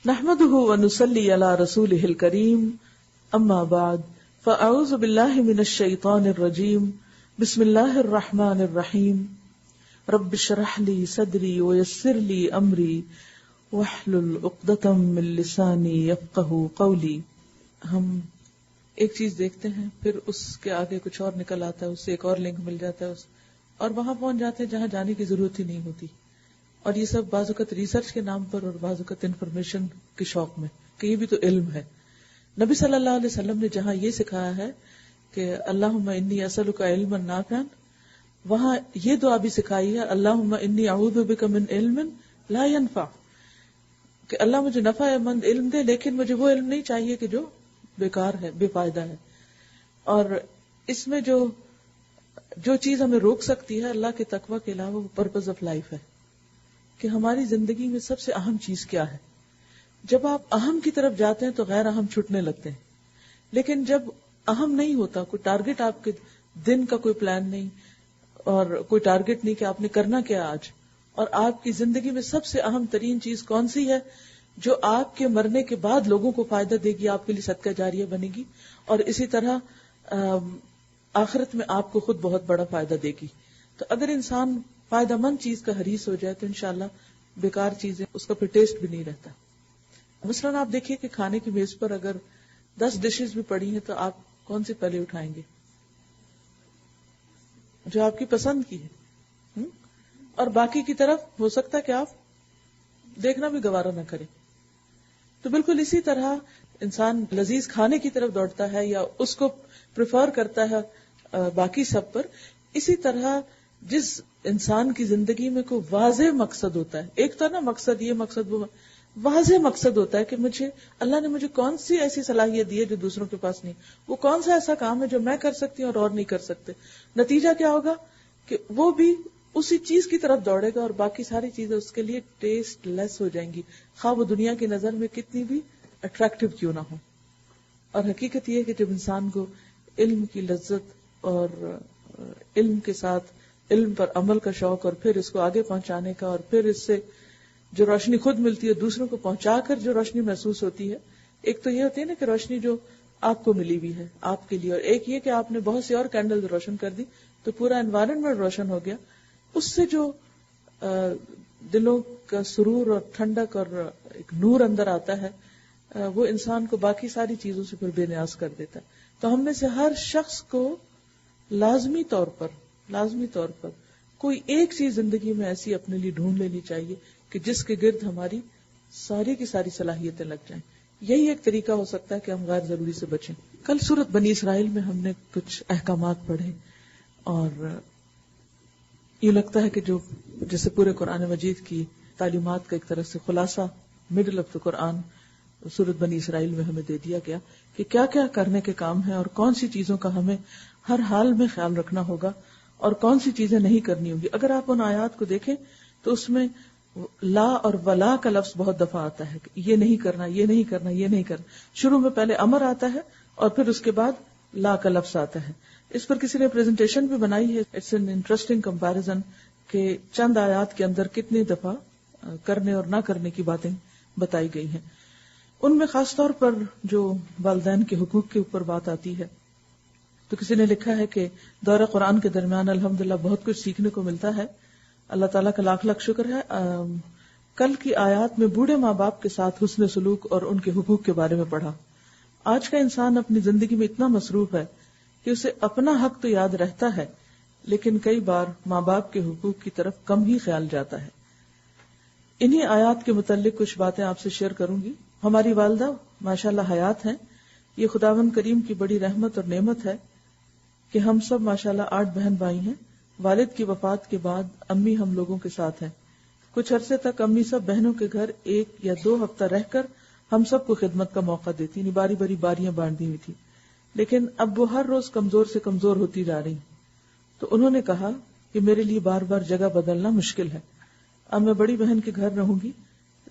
نحمده ونصلي على رسوله الكريم اما بعد فاعوذ بالله من الشيطان الرجيم بسم الله الرحمن الرحيم رب اشرح لي صدري ويسر لي امري واحلل عقدة من لساني يفقهوا قولي. ہم ایک چیز دیکھتے ہیں پھر اس کے آگے کچھ اور نکل آتا ہے، اس سے ایک اور لنک مل جاتا ہے اور وہاں پہنچ جاتے ہیں جہاں جانے کی ضرورت ہی نہیں ہوتی. اور یہ سب بعض اوقات ریسرچ کے نام پر اور بعض اوقات انفارمیشن کے شوق میں کہ یہ بھی تو علم ہے. نبی صلی اللہ علیہ وسلم نے جہاں یہ سکھایا ہے کہ اللہم انی اسألک علما نافعا، وہاں یہ دعا بھی سکھائی ہے اللہم انی اعوذ بک من علم لا ينفع، کہ اللہ مجھے نفع مند علم دے لیکن مجھے وہ علم نہیں چاہیے کہ جو بیکار ہے، بے فائدہ ہے. اور اس میں جو چیز ہمیں روک سکتی ہے اللہ کے تقوی کے علاوہ وہ پرپز آف لائف ہے، کہ ہماری زندگی میں سب سے اہم چیز کیا ہے. جب آپ اہم کی طرف جاتے ہیں تو غیر اہم چھوٹنے لگتے ہیں، لیکن جب اہم نہیں ہوتا، کوئی ٹارگٹ آپ کے دن کا کوئی پلان نہیں اور کوئی ٹارگٹ نہیں کہ آپ نے کرنا کیا آج، اور آپ کی زندگی میں سب سے اہم ترین چیز کون سی ہے جو آپ کے مرنے کے بعد لوگوں کو فائدہ دے گی، آپ کے لیے صدقہ جاریہ بنے گی، اور اسی طرح آخرت میں آپ کو خود بہت بڑا فائدہ دے گی. تو اگر انسان فائدہ مند چیز کا حریص ہو جائے تو انشاءاللہ بیکار چیزیں اس کا پھر ٹیسٹ بھی نہیں رہتا. مثلاً آپ دیکھیے کہ کھانے کی میز پر اگر 10 ڈشز بھی پڑی ہیں تو آپ کون سی پہلے اٹھائیں گے؟ جو آپ کی پسند کی ہے، اور باقی کی طرف ہو سکتا ہے کہ آپ دیکھنا بھی گوارا نہ کریں. تو بالکل اسی طرح انسان لذیذ کھانے کی طرف دوڑتا ہے یا اس کو پریفر کرتا ہے باقی سب پر. اسی طرح جس انسان کی زندگی میں کوئی واضح مقصد ہوتا ہے، ایک تو نا مقصد یہ مقصد وہ، واضح مقصد ہوتا ہے کہ اللہ نے مجھے کون سی ایسی صلاحیت دی ہے جو دوسروں کے پاس نہیں، وہ کون سا ایسا کام ہے جو میں کر سکتی ہوں اور نہیں کر سکتے. نتیجہ کیا ہوگا کہ وہ بھی اسی چیز کی طرف دوڑے گا اور باقی ساری چیزیں اس کے لیے ٹیسٹ لیس ہو جائیں گی، خواہ وہ دنیا کی نظر میں کتنی بھی اٹریکٹیو کیوں نہ ہو. اور حقیقت یہ ہے کہ جب انسان کو علم کی لذت اور علم کے ساتھ علم پر عمل کا شوق اور پھر اس کو آگے پہنچانے کا اور پھر اس سے جو روشنی خود ملتی ہے دوسروں کو پہنچا کر جو روشنی محسوس ہوتی ہے، ایک تو یہ ہوتی ہے نا کہ روشنی جو آپ کو ملی ہوئی ہے آپ کے لیے، اور ایک یہ کہ آپ نے بہت سی اور کینڈل روشن کر دی تو پورا انوائرنمنٹ روشن ہو گیا. اس سے جو دلوں کا سرور اور ٹھنڈک اور ایک نور اندر آتا ہے وہ انسان کو باقی ساری چیزوں سے پھر بے نیاز کر دیتا ہے. تو ہم میں سے ہر شخص کو لازمی طور پر کوئی ایک چیز زندگی میں ایسی اپنے لیے ڈھونڈ لینی چاہیے کہ جس کے گرد ہماری ساری کی ساری صلاحیتیں لگ جائیں. یہی ایک طریقہ ہو سکتا ہے کہ ہم غیر ضروری سے بچیں. کل سورۃ بنی اسرائیل میں ہم نے کچھ احکامات پڑھے اور یہ لگتا ہے کہ جو جیسے پورے قرآن مجید کی تعلیمات کا ایک طرح سے خلاصہ مڈل آف دا قرآن سورۃ بنی اسرائیل میں ہمیں دے دیا گیا کہ کیا کیا کرنے کے کام ہیں اور کون سی چیزوں کا ہمیں ہر حال میں خیال رکھنا ہوگا اور کون سی چیزیں نہیں کرنی ہوگی. اگر آپ ان آیات کو دیکھیں تو اس میں لا اور ولا کا لفظ بہت دفعہ آتا ہے کہ یہ نہیں کرنا، یہ نہیں کرنا، یہ نہیں کرنا. شروع میں پہلے امر آتا ہے اور پھر اس کے بعد لا کا لفظ آتا ہے. اس پر کسی نے پریزنٹیشن بھی بنائی ہے. اٹس این انٹرسٹنگ کمپیریزن کہ چند آیات کے اندر کتنی دفعہ کرنے اور نہ کرنے کی باتیں بتائی گئی ہیں. ان میں خاص طور پر جو والدین کے حقوق کے اوپر بات آتی ہے تو کسی نے لکھا ہے کہ دورہ قرآن کے درمیان الحمدللہ بہت کچھ سیکھنے کو ملتا ہے. اللہ تعالیٰ کا لاکھ لاکھ شکر ہے. کل کی آیات میں بوڑھے ماں باپ کے ساتھ حسن سلوک اور ان کے حقوق کے بارے میں پڑھا. آج کا انسان اپنی زندگی میں اتنا مصروف ہے کہ اسے اپنا حق تو یاد رہتا ہے لیکن کئی بار ماں باپ کے حقوق کی طرف کم ہی خیال جاتا ہے. انہی آیات کے متعلق کچھ باتیں آپ سے شیئر کروں گی. ہماری والدہ ماشاءاللہ حیات ہیں. یہ خداوند کریم کی بڑی رحمت اور نعمت ہے کہ ہم سب ماشاءاللہ 8 بہن بھائی ہیں. والد کی وفات کے بعد امی ہم لوگوں کے ساتھ ہیں. کچھ عرصے تک امی سب بہنوں کے گھر 1 یا 2 ہفتہ رہ کر ہم سب کو خدمت کا موقع دیتی، یعنی باری باری باریاں بانٹی ہوئی تھی. لیکن اب وہ ہر روز کمزور سے کمزور ہوتی جا رہی. تو انہوں نے کہا کہ میرے لیے بار بار جگہ بدلنا مشکل ہے. اب میں بڑی بہن کے گھر رہوں گی.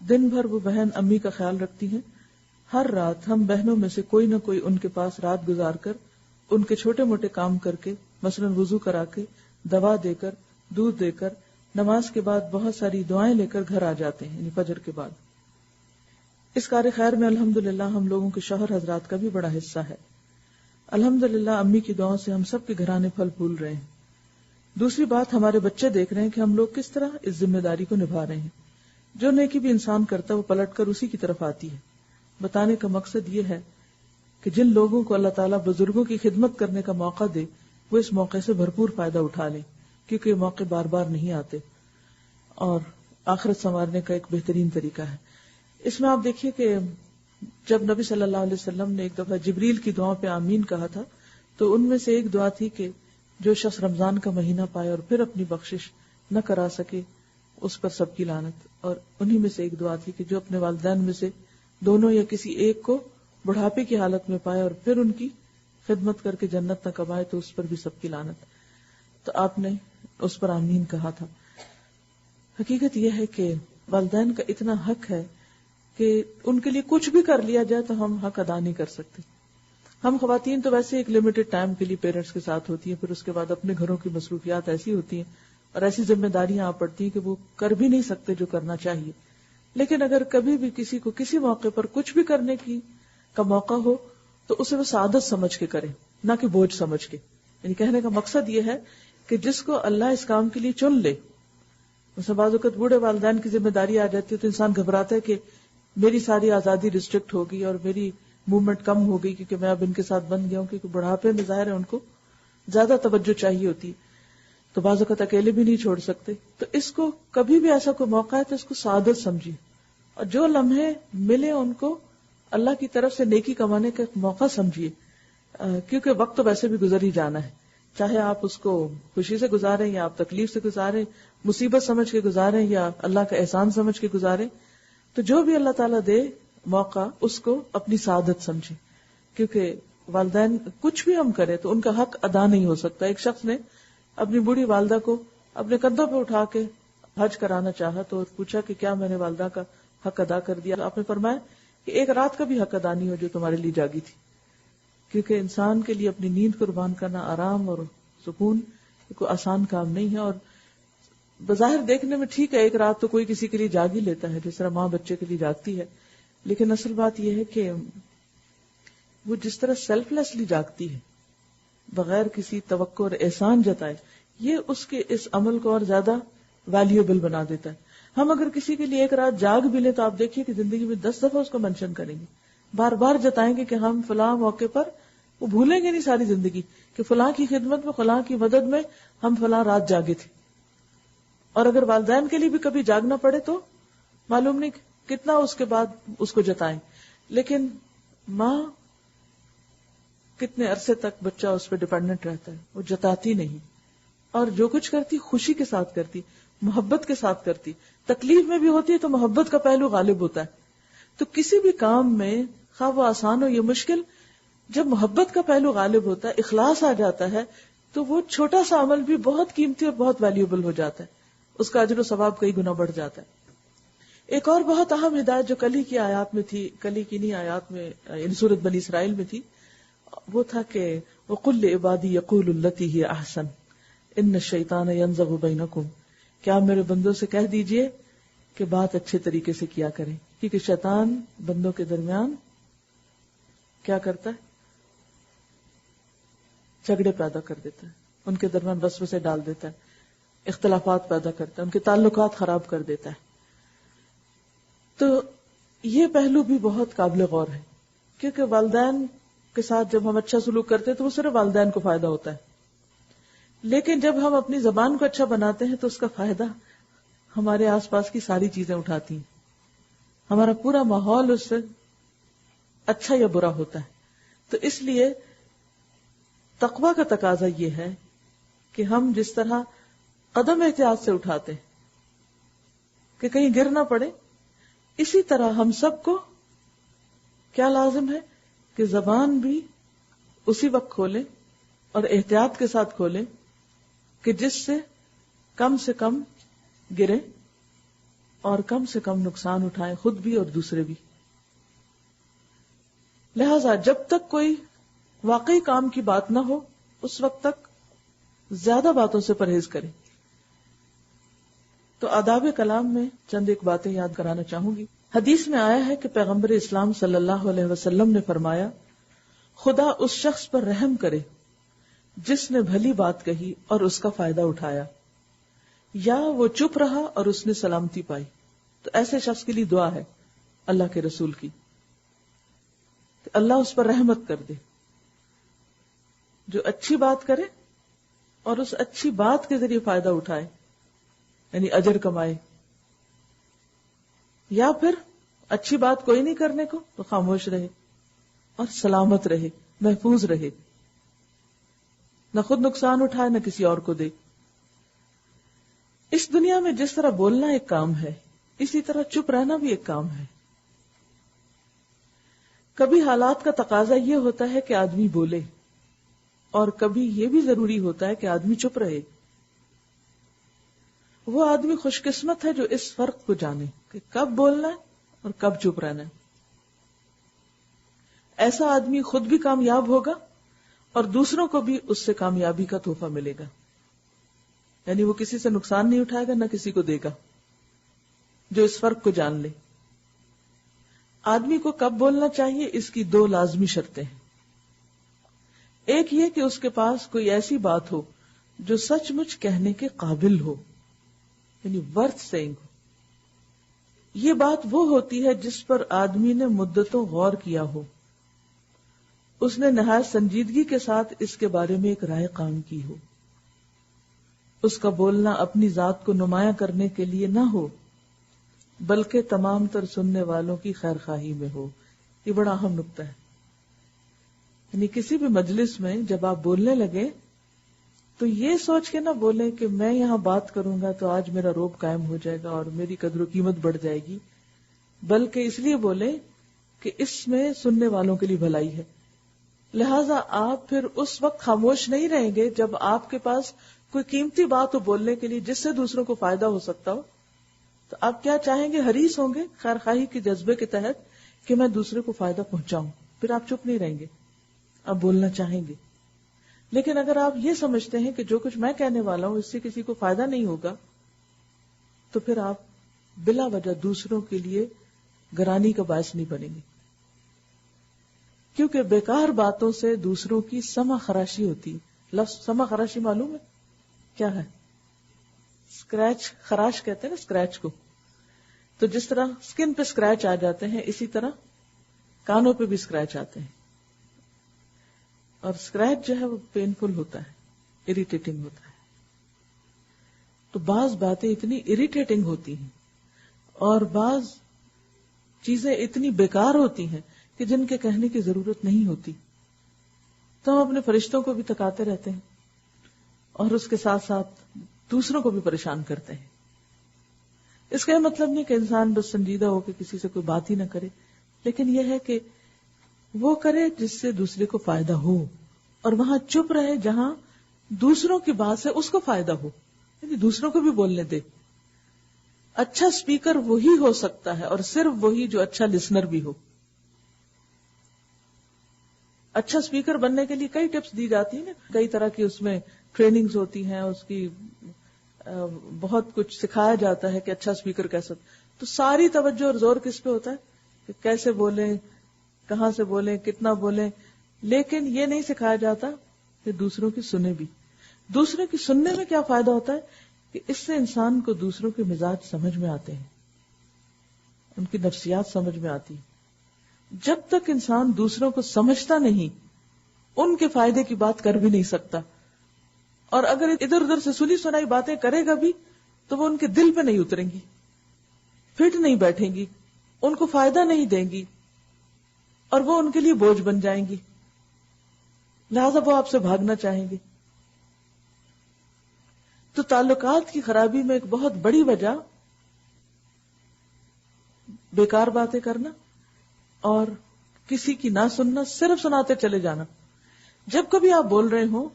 دن بھر وہ بہن امی کا خیال رکھتی ہیں. ہر رات ہم بہنوں میں سے کوئی نہ کوئی ان کے پاس رات گزار کر ان کے چھوٹے موٹے کام کر کے، مثلا وضو کرا کے، دوا دے کر، دودھ دے کر، نماز کے بعد بہت ساری دعائیں لے کر گھر آ جاتے ہیں، یعنی فجر کے بعد. اس کار خیر میں الحمدللہ ہم لوگوں کے شوہر حضرات کا بھی بڑا حصہ ہے. الحمدللہ امی کی دعاؤں سے ہم سب کے گھرانے پھل پھول رہے ہیں. دوسری بات، ہمارے بچے دیکھ رہے ہیں کہ ہم لوگ کس طرح اس ذمہ داری کو نبھا رہے ہیں. جو نیکی بھی انسان کرتا ہے وہ پلٹ کر اسی کی طرف آتی ہے. بتانے کا مقصد یہ ہے کہ جن لوگوں کو اللہ تعالیٰ بزرگوں کی خدمت کرنے کا موقع دے وہ اس موقع سے بھرپور فائدہ اٹھا لیں، کیونکہ یہ موقع بار بار نہیں آتے اور آخرت سنوارنے کا ایک بہترین طریقہ ہے. اس میں آپ دیکھیے کہ جب نبی صلی اللہ علیہ وسلم نے ایک دفعہ جبریل کی دعا پہ آمین کہا تھا تو ان میں سے ایک دعا تھی کہ جو شخص رمضان کا مہینہ پائے اور پھر اپنی بخشش نہ کرا سکے اس پر سب کی لعنت. اور انہی میں سے ایک دعا تھی کہ جو اپنے والدین میں سے دونوں یا کسی ایک کو بڑھاپے کی حالت میں پائے اور پھر ان کی خدمت کر کے جنت نہ کمائے تو اس پر بھی سب کی لعنت. تو آپ نے اس پر آمین کہا تھا. حقیقت یہ ہے کہ والدین کا اتنا حق ہے کہ ان کے لیے کچھ بھی کر لیا جائے تو ہم حق ادا نہیں کر سکتے. ہم خواتین تو ویسے ایک لمیٹڈ ٹائم کے لیے پیرنٹس کے ساتھ ہوتی ہیں، پھر اس کے بعد اپنے گھروں کی مصروفیات ایسی ہوتی ہیں اور ایسی ذمہ داریاں آ پڑتی ہیں کہ وہ کر بھی نہیں سکتے جو کرنا چاہیے. لیکن اگر کبھی بھی کسی کو کسی موقع پر کچھ بھی کرنے کا موقع ہو تو اسے وہ سعادت سمجھ کے کرے، نہ کہ بوجھ سمجھ کے. یعنی کہنے کا مقصد یہ ہے کہ جس کو اللہ اس کام کے لیے چن لے. مثلا بعض اوقات بوڑھے والدین کی ذمہ داری آ جاتی ہے تو انسان گھبراتا ہے کہ میری ساری آزادی ریسٹرکٹ ہوگی اور میری موومنٹ کم ہو گئی کیونکہ میں اب ان کے ساتھ بن گیا ہوں، کیونکہ بڑھاپے میں ظاہر ہے ان کو زیادہ توجہ چاہیے ہوتی تو بعض اوقات اکیلے بھی نہیں چھوڑ سکتے. تو اس کو کبھی بھی ایسا کوئی موقع ہے تو اس کو سعادت سمجھیے اور جو لمحے ملے ان کو اللہ کی طرف سے نیکی کمانے کا ایک موقع سمجھیے، کیونکہ وقت تو ویسے بھی گزر ہی جانا ہے. چاہے آپ اس کو خوشی سے گزاریں یا آپ تکلیف سے گزاریں، مصیبت سمجھ کے گزاریں یا اللہ کا احسان سمجھ کے گزاریں، تو جو بھی اللہ تعالیٰ دے موقع اس کو اپنی سعادت سمجھیں. کیونکہ والدین کچھ بھی ہم کریں تو ان کا حق ادا نہیں ہو سکتا. ایک شخص نے اپنی بوڑھی والدہ کو اپنے کندھوں پہ اٹھا کے حج کرانا چاہا تو پوچھا کہ کیا میں نے والدہ کا حق ادا کر دیا؟ آپ نے فرمایا کہ ایک رات کا بھی حق ادا نہیں ہو جو تمہارے لیے جاگی تھی. کیونکہ انسان کے لیے اپنی نیند قربان کرنا، آرام اور سکون کوئی آسان کام نہیں ہے. اور بظاہر دیکھنے میں ٹھیک ہے ایک رات تو کوئی کسی کے لیے جاگ ہی لیتا ہے جس طرح ماں بچے کے لیے جاگتی ہے، لیکن اصل بات یہ ہے کہ وہ جس طرح سیلف لیسلی جاگتی ہے بغیر کسی توقع اور احسان جتائے، یہ اس کے اس عمل کو اور زیادہ ویلیوبل بنا دیتا ہے. ہم اگر کسی کے لیے ایک رات جاگ بھی لیں تو آپ دیکھیے کہ زندگی میں 10 دفعہ اس کو مینشن کریں گے، بار بار جتائیں گے کہ ہم فلاں موقع پر، وہ بھولیں گے نہیں ساری زندگی کہ فلاں کی خدمت میں، فلاں کی مدد میں ہم فلاں رات جاگے تھے. اور اگر والدین کے لیے بھی کبھی جاگنا پڑے تو معلوم نہیں کتنا اس کے بعد اس کو جتائیں. لیکن ماں کتنے عرصے تک بچہ اس پہ ڈیپینڈنٹ رہتا ہے، وہ جتاتی نہیں اور جو کچھ کرتی خوشی کے ساتھ کرتی، محبت کے ساتھ کرتی. تکلیف میں بھی ہوتی ہے تو محبت کا پہلو غالب ہوتا ہے. تو کسی بھی کام میں خواہ وہ آسان ہو یا مشکل، جب محبت کا پہلو غالب ہوتا ہے، اخلاص آ جاتا ہے تو وہ چھوٹا سا عمل بھی بہت قیمتی اور بہت ویلیوبل ہو جاتا ہے، اس کا اجر و ثواب کئی گنا بڑھ جاتا ہے. ایک اور بہت اہم ہدایت جو کل ہی کی آیات میں تھی، کل ہی کی نہیں آیات میں سورۃ بنی اسرائیل میں تھی، وہ تھا کہ وَقُلْ لِعِبَادِي يَقُولُوا الَّتِي هِيَ أَحْسَنُ إِنَّ الشَّيْطَانَ يَنزَغُ بَيْنَكُمْ. کیا میرے بندوں سے کہہ دیجئے کہ بات اچھے طریقے سے کیا کریں، کیونکہ شیطان بندوں کے درمیان کیا کرتا ہے؟ جھگڑے پیدا کر دیتا ہے، ان کے درمیان وسوسے ڈال دیتا ہے، اختلافات پیدا کرتا ہے، ان کے تعلقات خراب کر دیتا ہے. تو یہ پہلو بھی بہت قابل غور ہے، کیونکہ والدین کے ساتھ جب ہم اچھا سلوک کرتے ہیں تو وہ صرف والدین کو فائدہ ہوتا ہے، لیکن جب ہم اپنی زبان کو اچھا بناتے ہیں تو اس کا فائدہ ہمارے آس پاس کی ساری چیزیں اٹھاتی ہیں، ہمارا پورا ماحول اس سے اچھا یا برا ہوتا ہے. تو اس لیے تقویٰ کا تقاضا یہ ہے کہ ہم جس طرح قدم احتیاط سے اٹھاتے کہ کہیں گر نہ پڑے، اسی طرح ہم سب کو کیا لازم ہے کہ زبان بھی اسی وقت کھولیں اور احتیاط کے ساتھ کھولیں کہ جس سے کم گریں اور کم سے کم نقصان اٹھائیں، خود بھی اور دوسرے بھی. لہذا جب تک کوئی واقعی کام کی بات نہ ہو اس وقت تک زیادہ باتوں سے پرہیز کریں. تو آداب کلام میں چند ایک باتیں یاد کرانا چاہوں گی. حدیث میں آیا ہے کہ پیغمبر اسلام صلی اللہ علیہ وسلم نے فرمایا، خدا اس شخص پر رحم کرے جس نے بھلی بات کہی اور اس کا فائدہ اٹھایا، یا وہ چپ رہا اور اس نے سلامتی پائی۔ تو ایسے شخص کے لیے دعا ہے اللہ کے رسول کی کہ اللہ اس پر رحمت کر دے، جو اچھی بات کرے اور اس اچھی بات کے ذریعے فائدہ اٹھائے، یعنی اجر کمائے، یا پھر اچھی بات کوئی نہیں کرنے کو تو خاموش رہے اور سلامت رہے، محفوظ رہے، نہ خود نقصان اٹھائے نہ کسی اور کو دے۔ اس دنیا میں جس طرح بولنا ایک کام ہے، اسی طرح چپ رہنا بھی ایک کام ہے۔ کبھی حالات کا تقاضا یہ ہوتا ہے کہ آدمی بولے، اور کبھی یہ بھی ضروری ہوتا ہے کہ آدمی چپ رہے۔ وہ آدمی خوش قسمت ہے جو اس فرق کو جانے کہ کب بولنا ہے اور کب چپ رہنا ہے۔ ایسا آدمی خود بھی کامیاب ہوگا اور دوسروں کو بھی اس سے کامیابی کا تحفہ ملے گا، یعنی وہ کسی سے نقصان نہیں اٹھائے گا نہ کسی کو دے گا، جو اس فرق کو جان لے۔ آدمی کو کب بولنا چاہیے، اس کی دو لازمی شرطیں ہیں۔ ایک یہ کہ اس کے پاس کوئی ایسی بات ہو جو سچ مچ کہنے کے قابل ہو، یعنی ورتھ سیئنگ ہو۔ یہ بات وہ ہوتی ہے جس پر آدمی نے مدتوں غور کیا ہو، اس نے نہایت سنجیدگی کے ساتھ اس کے بارے میں ایک رائے قائم کی ہو۔ اس کا بولنا اپنی ذات کو نمایاں کرنے کے لیے نہ ہو، بلکہ تمام تر سننے والوں کی خیر خواہی میں ہو۔ یہ بڑا اہم نقطہ ہے۔ یعنی کسی بھی مجلس میں جب آپ بولنے لگے تو یہ سوچ کے نہ بولیں کہ میں یہاں بات کروں گا تو آج میرا روب قائم ہو جائے گا اور میری قدر و قیمت بڑھ جائے گی، بلکہ اس لیے بولیں کہ اس میں سننے والوں کے لیے بھلائی ہے۔ لہٰذا آپ پھر اس وقت خاموش نہیں رہیں گے جب آپ کے پاس کوئی قیمتی بات ہو بولنے کے لیے جس سے دوسروں کو فائدہ ہو سکتا ہو، تو آپ کیا چاہیں گے؟ حریص ہوں گے خیر خواہی کے جذبے کے تحت کہ میں دوسرے کو فائدہ پہنچاؤں، پھر آپ چپ نہیں رہیں گے، آپ بولنا چاہیں گے۔ لیکن اگر آپ یہ سمجھتے ہیں کہ جو کچھ میں کہنے والا ہوں اس سے کسی کو فائدہ نہیں ہوگا، تو پھر آپ بلا وجہ دوسروں کے لیے گرانی کا باعث نہیں بنیں گے، کیونکہ بیکار باتوں سے دوسروں کی سمع خراشی ہوتی ہے۔ لفظ سمع خراشی معلوم ہے کیا ہے؟ اسکریچ، خراش کہتے ہیں نا اسکریچ کو۔ تو جس طرح سکن پہ اسکریچ آ جاتے ہیں، اسی طرح کانوں پہ بھی اسکریچ آتے ہیں، اور اسکریچ جو ہے وہ پینفل ہوتا ہے، اریٹیٹنگ ہوتا ہے۔ تو بعض باتیں اتنی اریٹیٹنگ ہوتی ہیں اور بعض چیزیں اتنی بیکار ہوتی ہیں کہ جن کے کہنے کی ضرورت نہیں ہوتی، تو ہم اپنے فرشتوں کو بھی تکاتے رہتے ہیں اور اس کے ساتھ ساتھ دوسروں کو بھی پریشان کرتے ہیں۔ اس کا یہ مطلب نہیں کہ انسان بس سنجیدہ ہو کے کسی سے کوئی بات ہی نہ کرے، لیکن یہ ہے کہ وہ کرے جس سے دوسرے کو فائدہ ہو، اور وہاں چپ رہے جہاں دوسروں کی بات سے اس کو فائدہ ہو، یعنی دوسروں کو بھی بولنے دے۔ اچھا اسپیکر وہی ہو سکتا ہے، اور صرف وہی جو اچھا لسنر بھی ہو۔ اچھا اسپیکر بننے کے لیے کئی ٹپس دی جاتی ہیں نا، کئی طرح کی اس میں ٹریننگز ہوتی ہیں، اس کی بہت کچھ سکھایا جاتا ہے کہ اچھا اسپیکر کیسا۔ تو ساری توجہ اور زور کس پہ ہوتا ہے کہ کیسے بولیں، کہاں سے بولیں، کتنا بولیں، لیکن یہ نہیں سکھایا جاتا کہ دوسروں کی سنیں بھی۔ دوسروں کی سننے میں کیا فائدہ ہوتا ہے کہ اس سے انسان کو دوسروں کے مزاج سمجھ میں آتے ہیں، ان کی نفسیات سمجھ میں آتی ہے۔ جب تک انسان دوسروں کو سمجھتا نہیں، ان کے فائدے کی بات کر بھی نہیں سکتا، اور اگر ادھر ادھر سے سنی سنائی باتیں کرے گا بھی تو وہ ان کے دل پہ نہیں اتریں گی، فٹ نہیں بیٹھیں گی، ان کو فائدہ نہیں دیں گی، اور وہ ان کے لیے بوجھ بن جائیں گی، لہذا وہ آپ سے بھاگنا چاہیں گے۔ تو تعلقات کی خرابی میں ایک بہت بڑی وجہ بیکار باتیں کرنا اور کسی کی نہ سننا، صرف سناتے چلے جانا۔ جب کبھی آپ بول رہے ہوں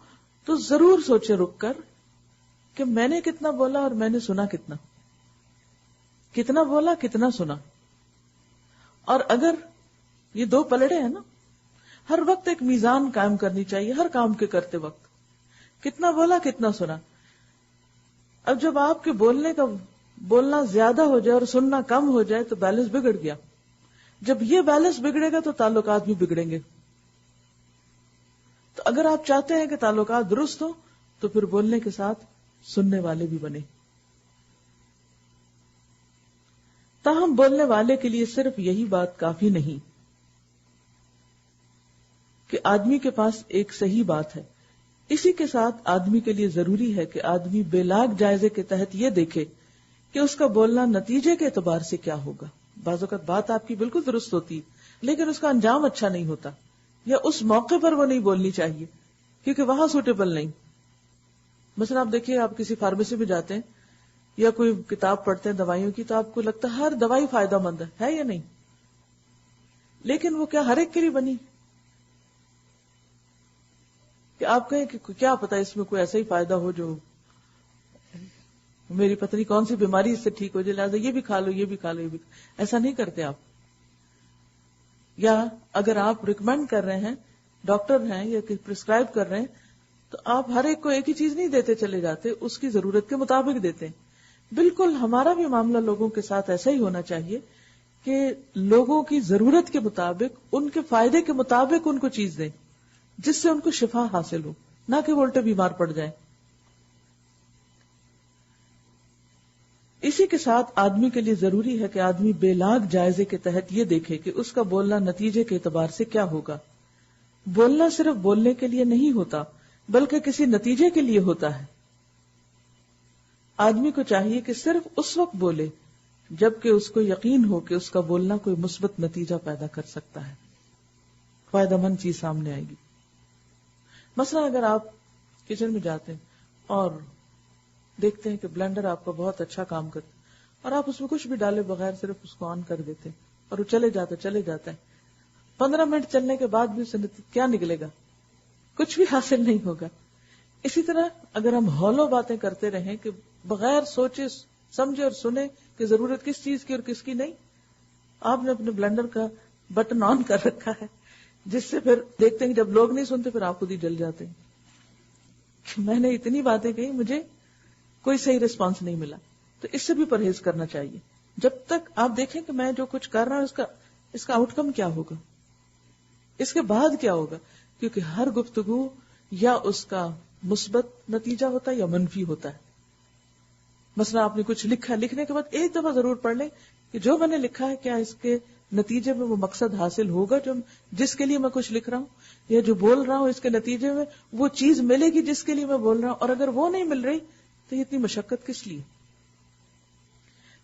تو ضرور سوچے رک کر کہ میں نے کتنا بولا اور میں نے سنا کتنا، کتنا بولا کتنا سنا۔ اور اگر یہ دو پلڑے ہیں نا، ہر وقت ایک میزان قائم کرنی چاہیے، ہر کام کے کرتے وقت کتنا بولا کتنا سنا۔ اب جب آپ کے بولنے کا بولنا زیادہ ہو جائے اور سننا کم ہو جائے تو بیلنس بگڑ گیا. جب یہ بیلنس بگڑے گا تو تعلقات بھی بگڑیں گے. تو اگر آپ چاہتے ہیں کہ تعلقات درست ہوں تو پھر بولنے کے ساتھ سننے والے بھی بنے. تاہم بولنے والے کے لیے صرف یہی بات کافی نہیں کہ آدمی کے پاس ایک صحیح بات ہے. اسی کے ساتھ آدمی کے لیے ضروری ہے کہ آدمی بے لاگ جائزے کے تحت یہ دیکھے کہ اس کا بولنا نتیجے کے اعتبار سے کیا ہوگا. بعض اوقات بات آپ کی بالکل درست ہوتی لیکن اس کا انجام اچھا نہیں ہوتا, یا اس موقع پر وہ نہیں بولنی چاہیے کیونکہ وہاں سوٹیبل نہیں. مثلا آپ دیکھیے, آپ کسی فارمیسی میں جاتے ہیں یا کوئی کتاب پڑھتے ہیں دوائیوں کی, تو آپ کو لگتا ہے ہر دوائی فائدہ مند ہے یا نہیں, لیکن وہ کیا ہر ایک کے لیے بنی کہ آپ کہیں کہ کیا پتا اس میں کوئی ایسا ہی فائدہ ہو جو میری پتہ نہیں کون سی بیماری اس سے ٹھیک ہو جائے, لہٰذا یہ بھی کھا لو یہ بھی کھا لو یہ بھی. ایسا نہیں کرتے آپ. یا اگر آپ ریکمینڈ کر رہے ہیں, ڈاکٹر ہیں یا پرسکرائب کر رہے ہیں, تو آپ ہر ایک کو ایک ہی چیز نہیں دیتے چلے جاتے, اس کی ضرورت کے مطابق دیتے ہیں. بالکل ہمارا بھی معاملہ لوگوں کے ساتھ ایسا ہی ہونا چاہیے کہ لوگوں کی ضرورت کے مطابق, ان کے فائدے کے مطابق ان کو چیز دیں جس سے ان کو شفا حاصل ہو, نہ کہ وہ الٹے بیمار پڑ جائیں. اسی کے ساتھ آدمی کے لیے ضروری ہے کہ آدمی بے لاگ جائزے کے تحت یہ دیکھے کہ اس کا بولنا نتیجے کے اعتبار سے کیا ہوگا. بولنا صرف بولنے کے لیے نہیں ہوتا بلکہ کسی نتیجے کے لیے ہوتا ہے. آدمی کو چاہیے کہ صرف اس وقت بولے جبکہ اس کو یقین ہو کہ اس کا بولنا کوئی مثبت نتیجہ پیدا کر سکتا ہے, فائدہ مند چیز سامنے آئے گی. مثلا اگر آپ کچن میں جاتے ہیں اور دیکھتے ہیں کہ بلینڈر آپ کا بہت اچھا کام کرتا ہے اور آپ اس میں کچھ بھی ڈالے بغیر صرف اس کو آن کر دیتے ہیں اور وہ چلے جاتا ہے, 15 منٹ چلنے کے بعد بھی اسے کیا نکلے گا؟ کچھ بھی حاصل نہیں ہوگا. اسی طرح اگر ہم ہولو باتیں کرتے رہیں کہ بغیر سوچے سمجھے اور سنے کہ ضرورت کس چیز کی اور کس کی نہیں, آپ نے اپنے بلینڈر کا بٹن آن کر رکھا ہے جس سے پھر دیکھتے ہیں کہ جب لوگ نہیں سنتے پھر آپ خود ہی جل جاتے ہیں. میں نے اتنی باتیں کہی, مجھے کوئی صحیح ریسپانس نہیں ملا. تو اس سے بھی پرہیز کرنا چاہیے. جب تک آپ دیکھیں کہ میں جو کچھ کر رہا ہوں اس کا آؤٹ کم کیا ہوگا, اس کے بعد کیا ہوگا, کیونکہ ہر گفتگو یا اس کا مثبت نتیجہ ہوتا ہے یا منفی ہوتا ہے. مثلا آپ نے کچھ لکھا, لکھنے کے بعد ایک دفعہ ضرور پڑھ لیں کہ جو میں نے لکھا ہے کیا اس کے نتیجے میں وہ مقصد حاصل ہوگا جس کے لیے میں کچھ لکھ رہا ہوں, یا جو بول رہا ہوں اس کے نتیجے میں وہ چیز ملے گی جس کے لیے میں بول رہا ہوں, اور اگر وہ نہیں مل رہی تو یہ اتنی مشقت کس لیے.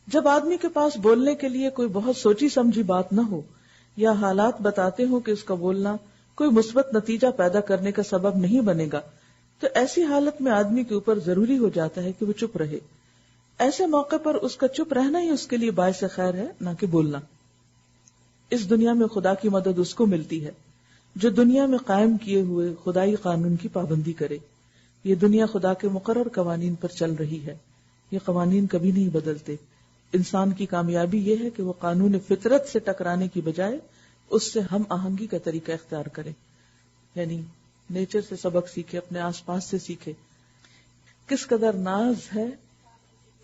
جب آدمی کے پاس بولنے کے لیے کوئی بہت سوچی سمجھی بات نہ ہو یا حالات بتاتے ہوں کہ اس کا بولنا کوئی مثبت نتیجہ پیدا کرنے کا سبب نہیں بنے گا, تو ایسی حالت میں آدمی کے اوپر ضروری ہو جاتا ہے کہ وہ چپ رہے. ایسے موقع پر اس کا چپ رہنا ہی اس کے لیے باعث خیر ہے, نہ کہ بولنا. اس دنیا میں خدا کی مدد اس کو ملتی ہے جو دنیا میں قائم کیے ہوئے خدائی قانون کی پابندی کرے. یہ دنیا خدا کے مقرر قوانین پر چل رہی ہے, یہ قوانین کبھی نہیں بدلتے. انسان کی کامیابی یہ ہے کہ وہ قانون فطرت سے ٹکرانے کی بجائے اس سے ہم آہنگی کا طریقہ اختیار کرے, یعنی نیچر سے سبق سیکھے, اپنے آس پاس سے سیکھے. کس قدر ناز ہے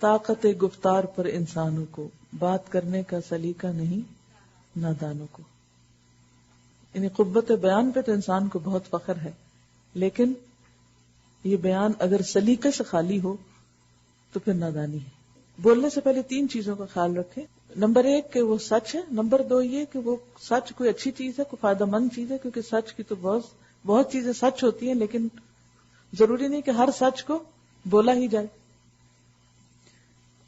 طاقت گفتار پر انسانوں کو, بات کرنے کا سلیقہ نہیں نادانوں کو. یعنی قوت بیان پہ تو انسان کو بہت فخر ہے, لیکن یہ بیان اگر سلیقے سے خالی ہو تو پھر نادانی ہے. بولنے سے پہلے 3 چیزوں کا خیال رکھیں. نمبر 1 کہ وہ سچ ہے. نمبر 2 یہ کہ وہ سچ کوئی اچھی چیز ہے, کوئی فائدہ مند چیز ہے, کیونکہ سچ کی تو بہت چیزیں سچ ہوتی ہیں, لیکن ضروری نہیں کہ ہر سچ کو بولا ہی جائے.